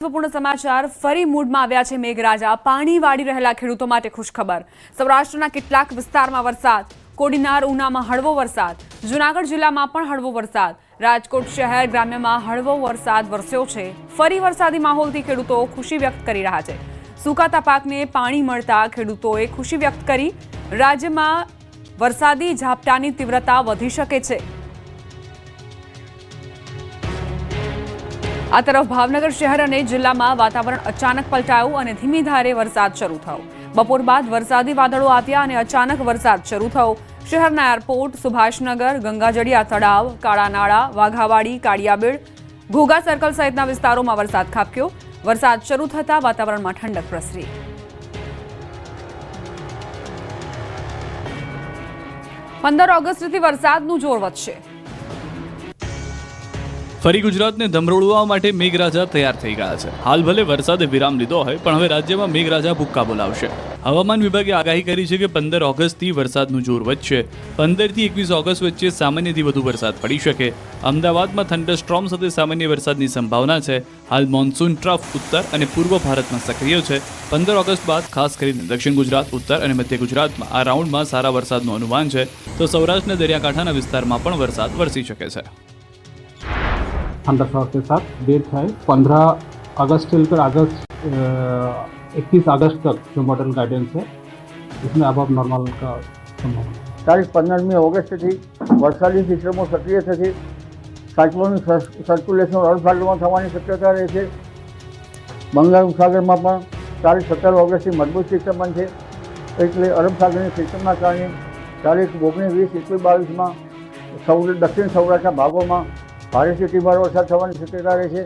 મહત્વપૂર્ણ સમાચાર ફરી મૂડમાં આવ્યા છે મેઘરાજા પાણી વાળી રહેલા ખેડૂતો માટે ખુશખબર સૌરાષ્ટ્રના કેટલાક વિસ્તારમાં વરસાદ કોડીનાર ઉનામાં હળવો વરસાદ જૂનાગઢ જિલ્લામાં પણ હળવો વરસાદ રાજકોટ શહેર ગ્રામ્યમાં હળવો વરસાદ વરસ્યો છે ફરી વરસાદી માહોલથી ખેડૂતો ખુશી વ્યક્ત કરી રહ્યા છે સુકાતા પાકને પાણી મળતા ખેડૂતોએ ખુશી વ્યક્ત કરી રાજ્યમાં વરસાદી ઝાપટાની તીવ્રતા વધી શકે છે આ તરફ ભાવનગર શહેર અને જિલ્લામાં વાતાવરણ અચાનક પલટાયું અને ધીમી ધારે વરસાદ શરૂ થયો બપોર બાદ વરસાદી વાદળો આવ્યા અને અચાનક વરસાદ શરૂ થયો શહેરના એરપોર્ટ સુભાષનગર ગંગાજળિયા તળાવ કાળાનાળા વાઘાવાડી કાળિયાબીડ ઘોઘા સર્કલ સહિતના વિસ્તારોમાં વરસાદ ખાબક્યો વરસાદ શરૂ થતાં વાતાવરણમાં ઠંડક પ્રસરી 15 ઓગસ્ટથી વરસાદનું જોર વધશે ફરી ગુજરાતને ધમરોળવા માટે મેઘરાજા તૈયાર થઈ ગયા છે હાલ ભલે વરસાદે વિરામ લીધો હોય પણ હવે રાજ્યમાં મેઘરાજા ભૂક્કા બોલાવશે હવામાન વિભાગે આગાહી કરી છે કે 15 ઓગસ્ટથી વરસાદનું જોર વધશે 15 થી 21 ઓગસ્ટ વચ્ચે સામાન્યથી વધુ વરસાદ પડી શકે અમદાવાદમાં થંડરસ્ટ્રોમ સાથે સામાન્ય વરસાદની સંભાવના છે હાલ મોન્સૂન ટ્રફ ઉત્તર અને પૂર્વ ભારતમાં સક્રિય છે 15 ઓગસ્ટ બાદ ખાસ કરીને દક્ષિણ ગુજરાત ઉત્તર અને મધ્ય ગુજરાતમાં આ રાઉન્ડમાં સારા વરસાદનું અનુમાન છે તો સૌરાષ્ટ્રના દરિયાકાંઠાના વિસ્તારમાં પણ વરસાદ વરસી શકે છે थंडर शॉवर के साथ डेट है 15 अगस्त से लेकर अगस्त 21 अगस्त तक जो मॉडल गाइडेंस है इसमें अब नॉर्मल का संभावना तारीख 15મી ઓગસ્ટથી વરસાદી સિસ્ટમો સક્રિય થશે સાયક્લોનિક સર્ક્યુલેશન અરબસાગરમાં થવાની શક્યતા રહે છે બંગાળ ઉપસાગરમાં પણ તારીખ 17 ઓગસ્ટથી મજબૂત સિસ્ટમ બનશે એટલે અરબસાગરની સિસ્ટમના કારણે તારીખ 19, 20, 21, 22માં દક્ષિણ સૌરાષ્ટ્રના ભાગોમાં ભારેથી ધીમાર વરસાદ થવાની શક્યતા રહે છે।